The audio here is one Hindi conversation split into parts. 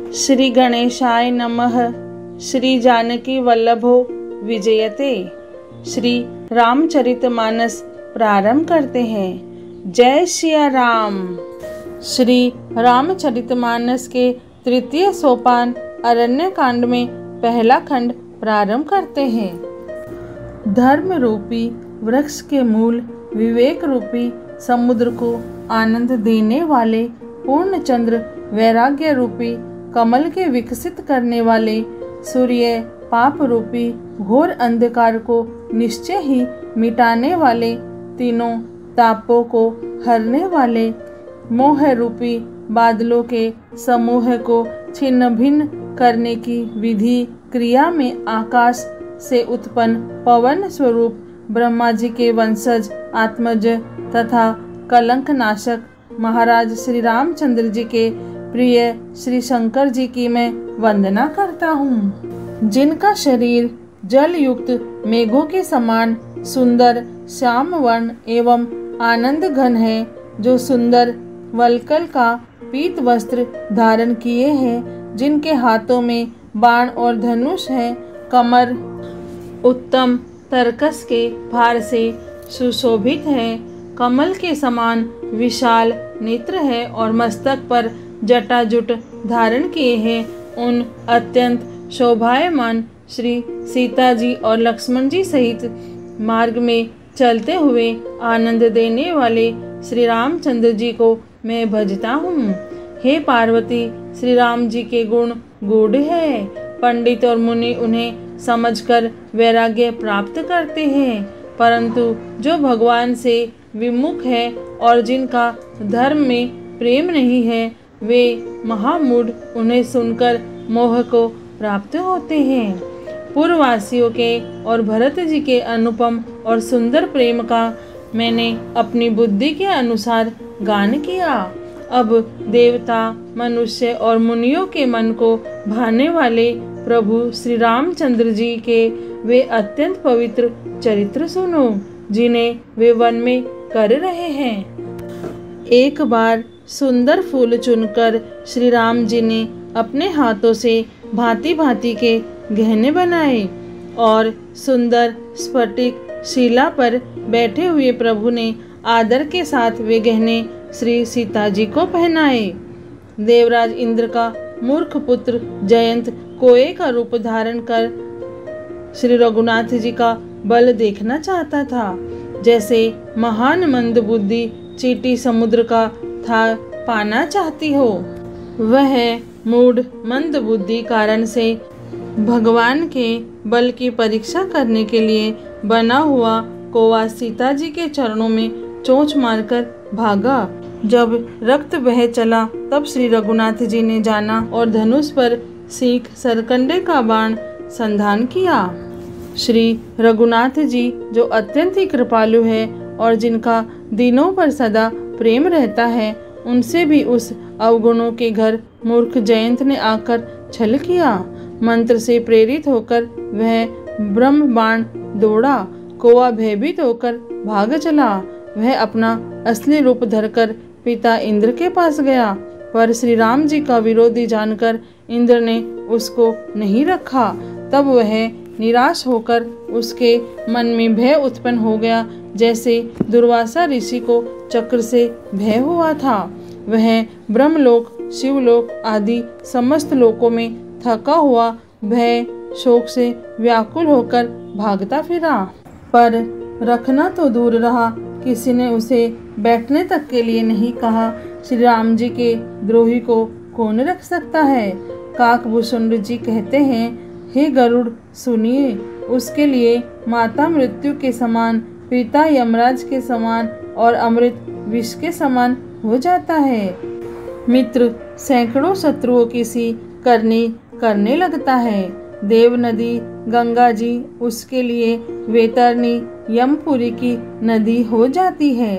श्री गणेशाय नमः। श्री जानकी वल्लभो विजयते। श्री रामचरितमानस प्रारंभ करते हैं। जय सिया राम। श्री रामचरितमानस के तृतीय सोपान अरण्य कांड में पहला खंड प्रारंभ करते हैं। धर्म रूपी वृक्ष के मूल विवेक रूपी समुद्र को आनंद देने वाले पूर्णचंद्र वैराग्य रूपी कमल के विकसित करने वाले सूर्य पाप रूपी घोर अंधकार को निश्चय ही मिटाने वाले तीनों तापों को हरने वाले मोह रूपी बादलों के समूह को छिन्न भिन्न करने की विधि क्रिया में आकाश से उत्पन्न पवन स्वरूप ब्रह्मा जी के वंशज आत्मज तथा कलंक नाशक महाराज श्री रामचंद्र जी के प्रिय श्री शंकर जी की मैं वंदना करता हूँ, जिनका शरीर जल युक्त मेघों के समान सुंदर श्याम वर्ण एवं आनंद घन है, जो सुंदर वलकल का पीत वस्त्र धारण किए हैं, जिनके हाथों में बाण और धनुष है, कमर उत्तम तरकस के भार से सुशोभित है, कमल के समान विशाल नेत्र है और मस्तक पर जटाजुट धारण किए हैं। उन अत्यंत शोभायमान श्री सीता जी और लक्ष्मण जी सहित मार्ग में चलते हुए आनंद देने वाले श्री रामचंद्र जी को मैं भजता हूँ। हे पार्वती, श्री राम जी के गुण गूढ़ है। पंडित और मुनि उन्हें समझकर वैराग्य प्राप्त करते हैं, परंतु जो भगवान से विमुख है और जिनका धर्म में प्रेम नहीं है, वे महामूढ़ उन्हें सुनकर मोह को प्राप्त होते हैं। पूर्ववासियों के और भरत जी के अनुपम और सुंदर प्रेम का मैंने अपनी बुद्धि के अनुसार गान किया। अब देवता मनुष्य और मुनियों के मन को भाने वाले प्रभु श्री रामचंद्र जी के वे अत्यंत पवित्र चरित्र सुनो, जिन्हें वे वन में कर रहे हैं। एक बार सुंदर फूल चुनकर श्री राम जी ने अपने हाथों से भांति भांति के गहने बनाए और सुंदर स्फटिक शिला पर बैठे हुए प्रभु ने आदर के साथ वे गहने श्री सीता जी को पहनाए। देवराज इंद्र का मूर्ख पुत्र जयंत कोए का रूप धारण कर श्री रघुनाथ जी का बल देखना चाहता था। जैसे महान मंद बुद्धि चींटी समुद्र का था पाना चाहती हो, वह मूढ़ मंद बुद्धि कारण से भगवान के बल की परीक्षा करने के लिए बना हुआ कौवा सीता जी के चरणों में चोंच मारकर भागा। जब रक्त बह चला तब श्री रघुनाथ जी ने जाना और धनुष पर सीख सरकंडे का बाण संधान किया। श्री रघुनाथ जी, जो अत्यंत ही कृपालु है और जिनका दिनों पर सदा प्रेम रहता है, उनसे भी उस अवगुणों के घर मूर्ख जयंत ने आकर छल किया। मंत्र से प्रेरित होकर वह ब्रह्म बाण दौड़ा। कौवा भयभीत होकर भाग चला। वह अपना असली रूप धरकर पिता इंद्र के पास गया, पर श्री राम जी का विरोधी जानकर इंद्र ने उसको नहीं रखा। तब वह निराश होकर उसके मन में भय उत्पन्न हो गया, जैसे दुर्वासा ऋषि को चक्र से भय हुआ था। वह ब्रह्मलोक शिवलोक आदि समस्त लोकों में थका हुआ भय शोक से व्याकुल होकर भागता फिरा, पर रखना तो दूर रहा, किसी ने उसे बैठने तक के लिए नहीं कहा। श्री राम जी के द्रोही को कौन रख सकता है। काकभूषुंड जी कहते हैं, हे गरुड़ सुनिए, उसके लिए माता मृत्यु के समान, पिता यमराज के समान और अमृत विष के समान हो जाता है। मित्र सैकड़ों शत्रुओं की सी करने लगता है। देव नदी गंगा जी उसके लिए वैतरणी यमपुरी की नदी हो जाती है।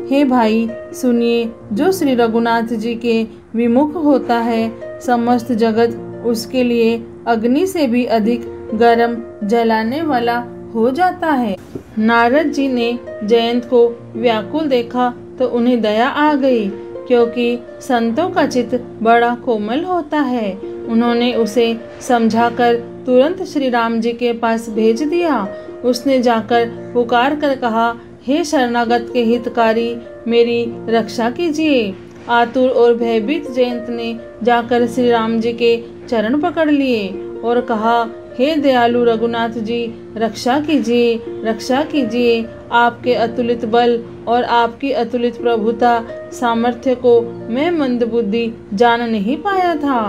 हे भाई सुनिए, जो श्री रघुनाथ जी के विमुख होता है, समस्त जगत उसके लिए अग्नि से भी अधिक गर्म जलाने वाला हो जाता है। नारद जी ने जयंत को व्याकुल देखा तो उन्हें दया आ गई, क्योंकि संतों का चित्त बड़ा कोमल होता है। उन्होंने उसे समझाकर तुरंत श्री राम जी के पास भेज दिया। उसने जाकर पुकार कर कहा, हे शरणागत के हितकारी, मेरी रक्षा कीजिए। आतुर और भयभीत जयंत ने जाकर श्री राम जी के चरण पकड़ लिए और कहा, हे दयालु रघुनाथ जी, रक्षा कीजिए, रक्षा कीजिए। आपके अतुलित बल और आपकी अतुलित प्रभुता सामर्थ्य को मैं मंदबुद्धि जान नहीं पाया था।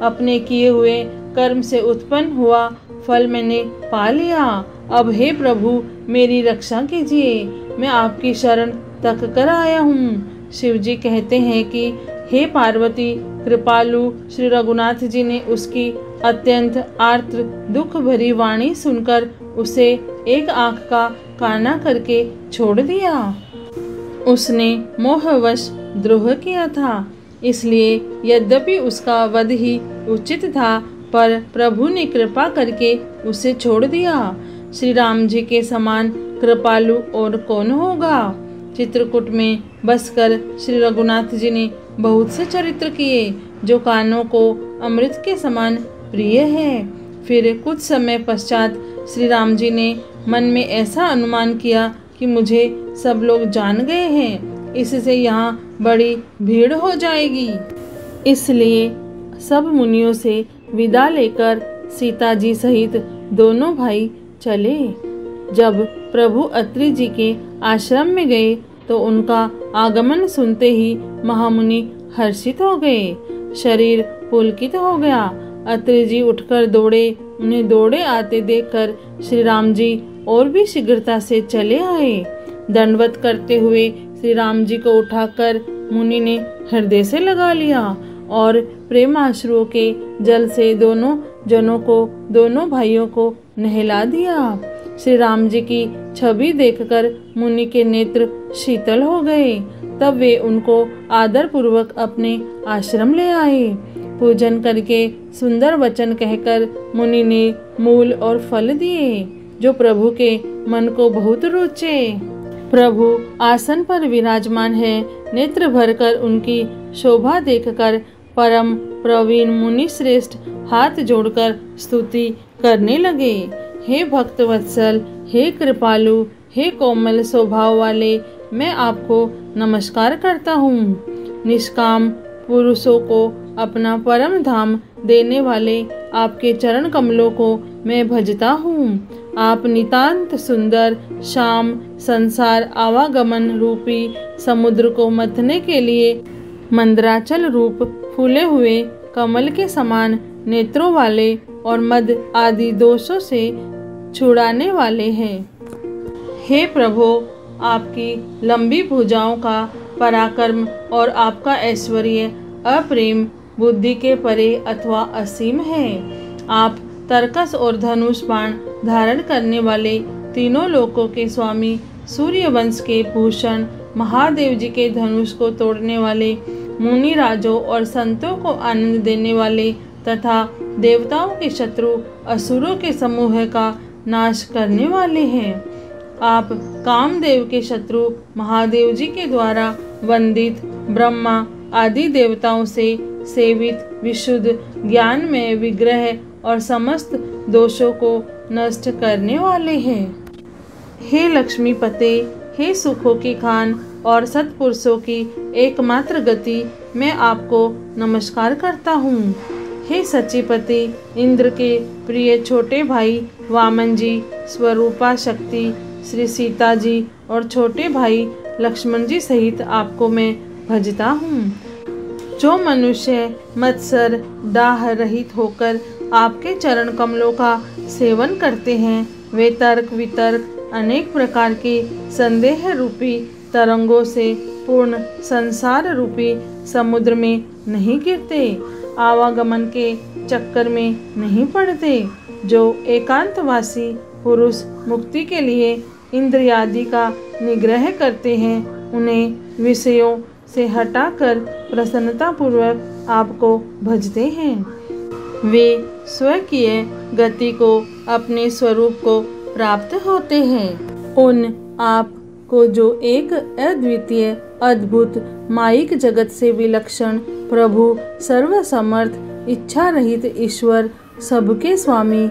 अपने किए हुए कर्म से उत्पन्न हुआ फल मैंने पा लिया। अब हे प्रभु, मेरी रक्षा कीजिए, मैं आपकी शरण तक कर आया हूँ। शिव जी कहते हैं कि हे पार्वती, कृपालु श्री रघुनाथ जी ने उसकी अत्यंत आर्द्र दुख भरी वाणी सुनकर उसे एक आंख का काना करके छोड़ दिया। उसने मोहवश द्रोह किया था, इसलिए यद्यपि उसका वध ही उचित था, पर प्रभु ने कृपा करके उसे छोड़ दिया। श्री राम जी के समान कृपालु और कौन होगा। चित्रकूट में बसकर श्री रघुनाथ जी ने बहुत से चरित्र किए जो कानों को अमृत के समान प्रिय है। फिर कुछ समय पश्चात श्री राम जी ने मन में ऐसा अनुमान किया कि मुझे सब लोग जान गए हैं, इससे यहाँ बड़ी भीड़ हो जाएगी। इसलिए सब मुनियों से विदा लेकर सीता जी सहित दोनों भाई चले। जब प्रभु अत्रि जी के आश्रम में गए तो उनका आगमन सुनते ही महामुनि हर्षित हो गए, शरीर पुलकित हो गया। अत्रि जी उठकर दौड़े। उन्हें दौड़े आते देखकर श्री राम जी और भी शीघ्रता से चले आए। दंडवत करते हुए श्री राम जी को उठाकर मुनि ने हृदय से लगा लिया और प्रेमाश्रुओं के जल से दोनों जनों को, दोनों भाइयों को नहला दिया। श्री राम जी की छवि देखकर मुनि के नेत्र शीतल हो गए। तब वे उनको आदर पूर्वक अपने आश्रम ले आए। पूजन करके सुंदर वचन कहकर मुनि ने मूल और फल दिए, जो प्रभु के मन को बहुत रुचे। प्रभु आसन पर विराजमान है। नेत्र भरकर उनकी शोभा देखकर परम प्रवीण मुनि श्रेष्ठ हाथ जोड़कर स्तुति करने लगे। हे भक्त वत्सल, हे कृपालु, हे कोमल स्वभाव वाले, मैं आपको नमस्कार करता हूँ। निष्काम पुरुषों को अपना परम धाम देने वाले आपके चरण कमलों को मैं भजता हूँ। आप नितांत सुंदर, श्याम, संसार आवागमन रूपी समुद्र को मथने के लिए मंदराचल रूप फूले हुए कमल के समान नेत्रों वाले और मद आदि दोषों से छुड़ाने वाले हैं। हे प्रभु, आपकी लंबी भुजाओं का पराक्रम और आपका ऐश्वर्य अप्रेम बुद्धि के परे अथवा असीम है। आप तरकस और धनुष बाण धारण करने वाले, तीनों लोकों के स्वामी, सूर्य वंश के भूषण, महादेव जी के धनुष को तोड़ने वाले, मुनि राजों और संतों को आनंद देने वाले तथा देवताओं के शत्रु असुरों के समूह का नाश करने वाले हैं। आप कामदेव के शत्रु महादेव जी के द्वारा वंदित ब्रह्मा आदि देवताओं से सेवित विशुद्ध ज्ञान में विग्रह और समस्त दोषों को नष्ट करने वाले हैं। हे लक्ष्मीपते, हे सुखों की खान और सत्पुरुषों की एकमात्र गति, मैं आपको नमस्कार करता हूँ। हे सचिपति, इंद्र के प्रिय छोटे भाई वामन जी, स्वरूपा शक्ति श्री सीता जी और छोटे भाई लक्ष्मण जी सहित आपको मैं भजता हूँ। जो मनुष्य मत्सर दाह रहित होकर आपके चरण कमलों का सेवन करते हैं, वे तर्क वितर्क अनेक प्रकार के संदेह रूपी तरंगों से पूर्ण संसार रूपी समुद्र में नहीं गिरते, आवागमन के चक्कर में नहीं पड़ते। जो एकांतवासी पुरुष मुक्ति के लिए इंद्रियादि का निग्रह करते हैं, उन्हें विषयों से हटाकर प्रसन्नता पूर्वक आपको भजते हैं। वे स्वकीय गति को, अपने स्वरूप को प्राप्त होते हैं। उन आप को जो एक अद्वितीय अद्भुत माइक जगत से विलक्षण प्रभु सर्वसमर्थ इच्छा रहित ईश्वर, सबके स्वामी,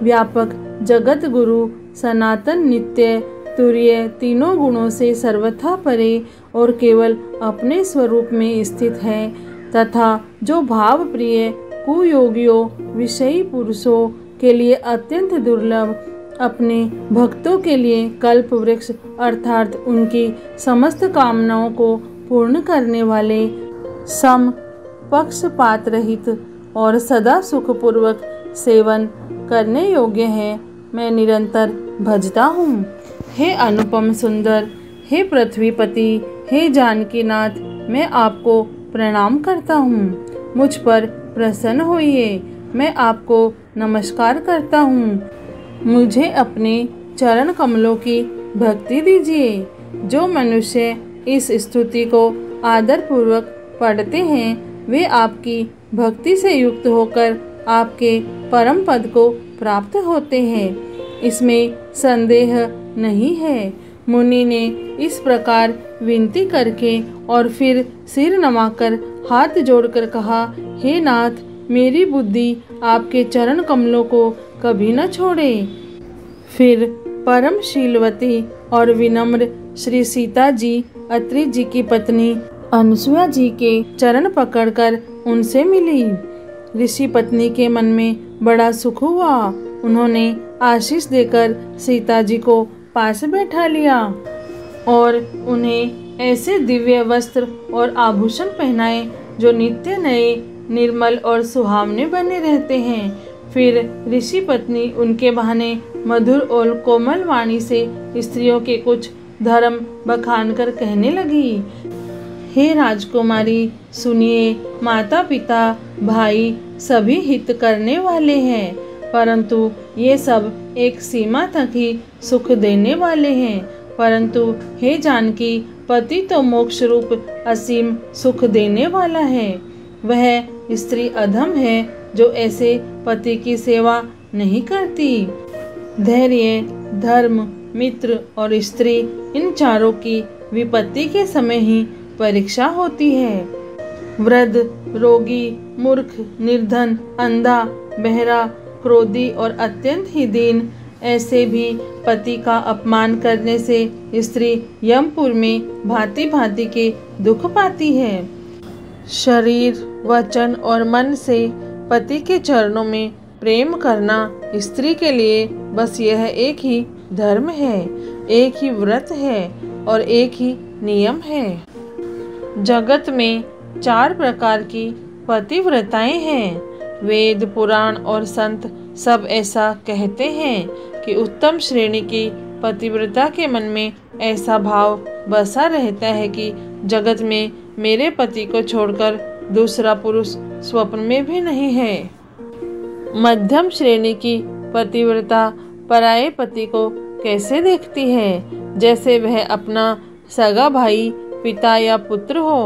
व्यापक जगत गुरु, सनातन नित्य तुर्य, तीनों गुणों से सर्वथा परे और केवल अपने स्वरूप में स्थित है, तथा जो भाव प्रिय कुयोगियों विषयी पुरुषों के लिए अत्यंत दुर्लभ, अपने भक्तों के लिए कल्प वृक्ष अर्थात उनकी समस्त कामनाओं को पूर्ण करने वाले, सम पक्षपात रहित और सदा सुखपूर्वक सेवन करने योग्य है, मैं निरंतर भजता हूँ। हे अनुपम सुंदर, हे पृथ्वीपति, हे जानकीनाथ, मैं आपको प्रणाम करता हूँ। मुझ पर प्रसन्न होइए, मैं आपको नमस्कार करता हूँ। मुझे अपने चरण कमलों की भक्ति दीजिए। जो मनुष्य इस स्तुति को आदर पूर्वक पढ़ते हैं, वे आपकी भक्ति से युक्त होकर आपके परम पद को प्राप्त होते हैं, इसमें संदेह नहीं है। मुनि ने इस प्रकार विनती करके और फिर सिर नमाकर हाथ जोड़कर कहा, हे नाथ, मेरी बुद्धि आपके चरण कमलों को कभी न छोड़े। फिर परम शीलवती और विनम्र श्री सीता जी अत्रि जी की पत्नी अनुसुया जी के चरण पकड़कर उनसे मिली। ऋषि पत्नी के मन में बड़ा सुख हुआ। उन्होंने आशीष देकर सीता जी को पास बैठा लिया और उन्हें ऐसे दिव्य वस्त्र और आभूषण पहनाए जो नित्य नए, निर्मल और सुहावने बने रहते हैं। फिर ऋषि पत्नी उनके बहाने मधुर और कोमल वाणी से स्त्रियों के कुछ धर्म बखान कर कहने लगी। हे राजकुमारी, सुनिए, माता पिता भाई सभी हित करने वाले हैं, परंतु ये सब एक सीमा तक ही सुख देने वाले हैं। परंतु हे जानकी, पति तो मोक्ष रूप असीम सुख देने वाला है। वह स्त्री अधम है जो ऐसे पति की सेवा नहीं करती। धैर्य, धर्म, मित्र और स्त्री, इन चारों की विपत्ति के समय ही परीक्षा होती है। वृद्ध, रोगी, मूर्ख, निर्धन, अंधा, बहरा, क्रोधी और अत्यंत ही दीन, ऐसे भी पति का अपमान करने से स्त्री यमपुर में भांति भांति के दुख पाती है। शरीर, वचन और मन से पति के चरणों में प्रेम करना स्त्री के लिए बस यह एक ही धर्म है, एक ही व्रत है और एक ही नियम है। जगत में 4 प्रकार की पतिव्रताएं हैं। वेद, पुराण और संत सब ऐसा कहते हैं कि उत्तम श्रेणी की पतिव्रता के मन में ऐसा भाव बसा रहता है कि जगत में मेरे पति को छोड़कर दूसरा पुरुष स्वप्न में भी नहीं है। मध्यम श्रेणी की पतिव्रता पराये पति को कैसे देखती है, जैसे वह अपना सगा भाई, पिता या पुत्र हो,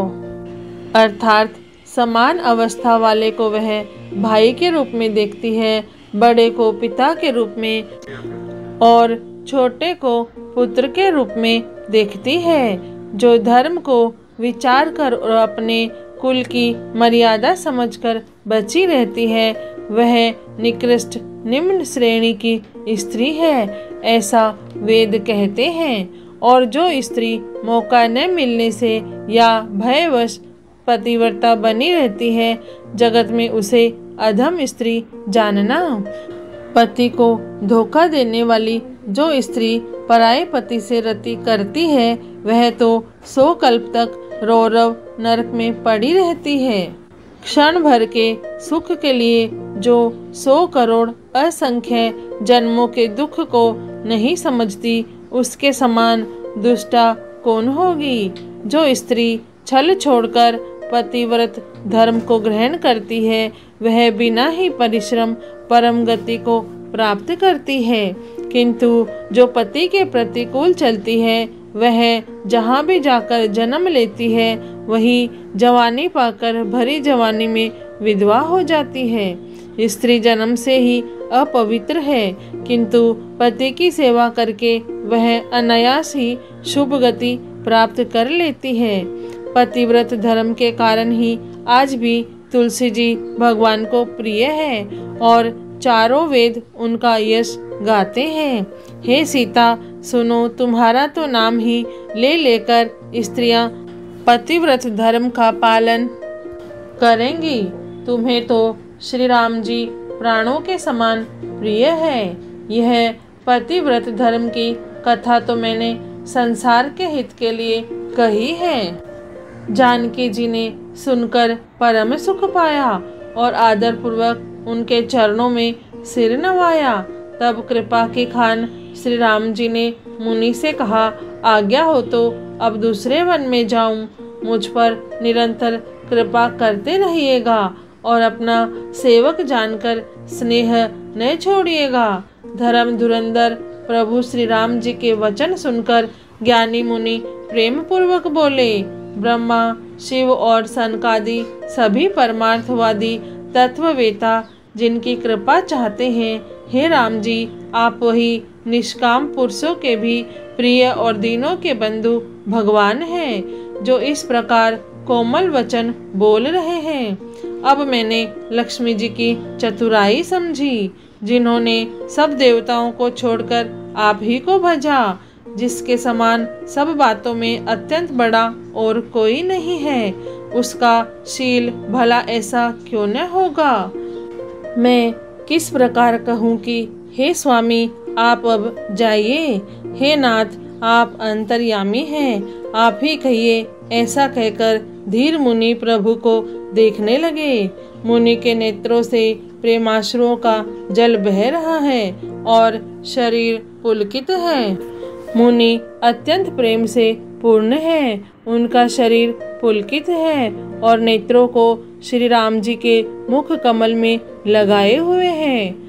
अर्थात समान अवस्था वाले को वह भाई के रूप में देखती है, बड़े को पिता के रूप में और छोटे को पुत्र के रूप में देखती है। जो धर्म को विचार कर और अपने कुल की मर्यादा समझकर बची रहती है, वह निकृष्ट निम्न श्रेणी की स्त्री है, ऐसा वेद कहते हैं। और जो स्त्री मौका न मिलने से या भयवश पतिव्रता बनी रहती है, जगत में उसे अधम स्त्री जानना। पति को धोखा देने वाली जो स्त्री पराये पति से रति करती है, वह तो 100 कल्प तक रौरव नरक में पड़ी रहती है। क्षण भर के सुख के लिए जो 100 करोड़ असंख्य जन्मों के दुख को नहीं समझती, उसके समान दुष्टा कौन होगी। जो स्त्री छल छोड़कर पतिव्रत धर्म को ग्रहण करती है, वह बिना ही परिश्रम परम गति को प्राप्त करती है। किंतु जो पति के प्रतिकूल चलती है, वह जहाँ भी जाकर जन्म लेती है, वही जवानी पाकर भरी जवानी में विधवा हो जाती है। स्त्री जन्म से ही अपवित्र है, किंतु पति की सेवा करके वह अनायास ही शुभ गति प्राप्त कर लेती है। पतिव्रत धर्म के कारण ही आज भी तुलसी जी भगवान को प्रिय है और चारों वेद उनका यश गाते हैं। हे सीता सुनो, तुम्हारा तो नाम ही ले लेकर स्त्रियां पतिव्रत धर्म का पालन करेंगी। तुम्हें तो श्री राम जी प्राणों के समान प्रिय है। यह पतिव्रत धर्म की कथा तो मैंने संसार के हित के लिए कही है। जानकी जी ने सुनकर परम सुख पाया और आदर पूर्वक उनके चरणों में सिर नवाया। तब कृपा के खान श्री राम जी ने मुनि से कहा, आज्ञा हो तो अब दूसरे वन में जाऊं। मुझ पर निरंतर कृपा करते रहिएगा और अपना सेवक जानकर स्नेह न छोड़िएगा। धर्म धुरंधर प्रभु श्री राम जी के वचन सुनकर ज्ञानी मुनि प्रेम पूर्वक बोले, ब्रह्मा शिव और सनकादि सभी परमार्थवादी तत्ववेता जिनकी कृपा चाहते हैं, हे राम जी आप वही निष्काम पुरुषों के भी प्रिय और दीनों के बंधु भगवान हैं, जो इस प्रकार कोमल वचन बोल रहे हैं। अब मैंने लक्ष्मी जी की चतुराई समझी, जिन्होंने सब देवताओं को छोड़कर आप ही को भजा, जिसके समान सब बातों में अत्यंत बड़ा और कोई नहीं है। उसका शील भला ऐसा क्यों न होगा। मैं किस प्रकार कहूँ कि हे स्वामी आप अब जाइए, हे नाथ आप अंतर्यामी हैं, आप ही कहिए। ऐसा कहकर धीर मुनि प्रभु को देखने लगे। मुनि के नेत्रों से प्रेमाश्रुओं का जल बह रहा है और शरीर पुलकित है। मुनि अत्यंत प्रेम से पूर्ण है, उनका शरीर पुलकित है और नेत्रों को श्री राम जी के मुख कमल में लगाए हुए हैं।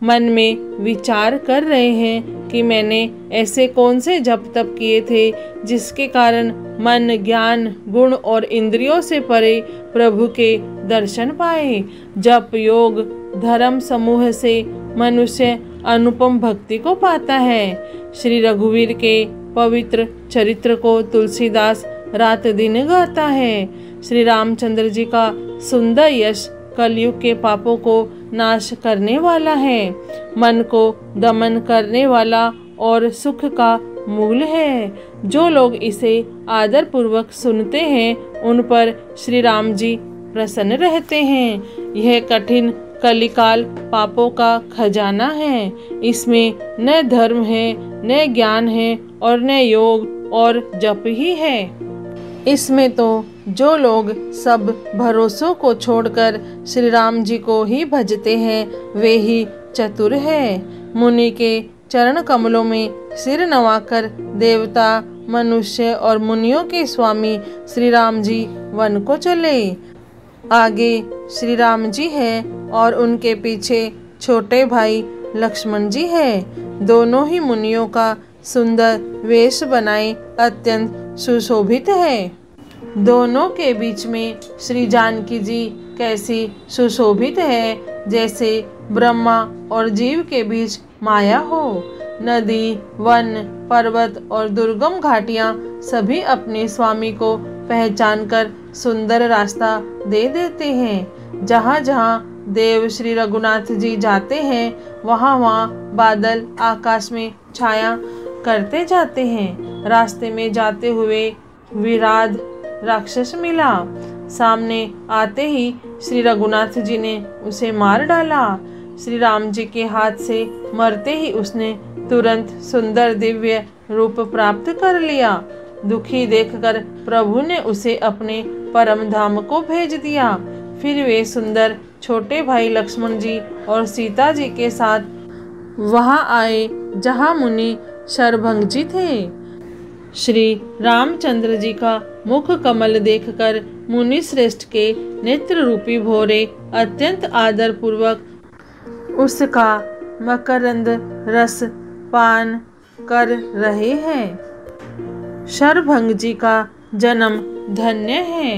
मन में विचार कर रहे हैं कि मैंने ऐसे कौन से जप तप किए थे जिसके कारण मन ज्ञान गुण और इंद्रियों से परे प्रभु के दर्शन पाए। जप योग धर्म समूह से मनुष्य अनुपम भक्ति को पाता है। श्री रघुवीर के पवित्र चरित्र को तुलसीदास रात दिन गाता है। श्री रामचंद्र जी का सुंदर यश कलयुग के पापों को नाश करने वाला है, मन को दमन करने वाला और सुख का मूल है। जो लोग इसे आदर पूर्वक सुनते हैं उन पर श्री राम जी प्रसन्न रहते हैं। यह कठिन कलिकाल पापों का खजाना है। इसमें न धर्म है, न ज्ञान है और न योग और जप ही है। इसमें तो जो लोग सब भरोसों को छोड़कर श्री राम जी को ही भजते हैं वे ही चतुर है। मुनि के चरण कमलों में सिर नवाकर देवता मनुष्य और मुनियों के स्वामी श्री राम जी वन को चले। आगे श्री राम जी हैं और उनके पीछे छोटे भाई लक्ष्मण जी हैं। दोनों ही मुनियों का सुंदर वेश बनाए अत्यंत सुशोभित है। दोनों के बीच में श्री जानकी जी कैसी सुशोभित है, जैसे ब्रह्मा और जीव के बीच माया हो। नदी वन पर्वत और दुर्गम घाटियां सभी अपने स्वामी को पहचानकर सुंदर रास्ता दे देते हैं। जहाँ जहाँ देव श्री रघुनाथ जी जाते हैं वहाँ वहाँ बादल आकाश में छाया करते जाते हैं। रास्ते में जाते हुए विराध राक्षस मिला। सामने आते ही श्री रघुनाथ जी ने उसे मार डाला। श्री राम जी के हाथ से मरते ही उसने तुरंत सुंदर दिव्य रूप प्राप्त कर लिया। दुखी देखकर प्रभु ने उसे अपने परम धाम को भेज दिया। फिर वे सुंदर छोटे भाई लक्ष्मण जी और सीता जी के साथ वहां आए जहां मुनि शरभंग जी थे। श्री रामचंद्र जी का मुख कमल देखकर मुनि श्रेष्ठ के नेत्र रूपी भोरे अत्यंत आदर पूर्वक उसका मकरंद रस पान कर रहे हैं। शरभंग जी का जन्म धन्य है।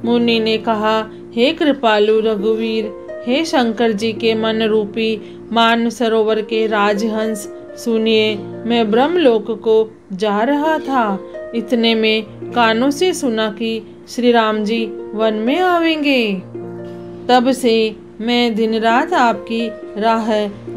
मुनि ने कहा, हे कृपालु रघुवीर, हे शंकर जी के मन रूपी मान सरोवर के राजहंस, सुनिए मैं ब्रह्मलोक को जा रहा था। इतने में कानों से सुना कि श्री राम जी वन में आवेंगे। तब से मैं दिन रात आपकी राह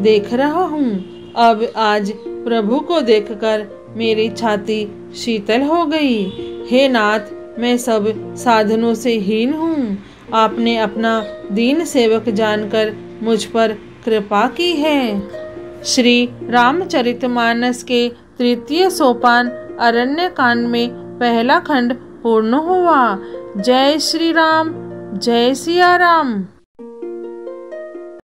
देख रहा हूँ। अब आज प्रभु को देखकर मेरी छाती शीतल हो गई। हे नाथ, मैं सब साधनों से हीन हूँ। आपने अपना दीन सेवक जानकर मुझ पर कृपा की है। श्री रामचरितमानस के तृतीय सोपान अरण्य कांड में पहला खंड पूर्ण हुआ। जय श्री राम, जय सिया राम।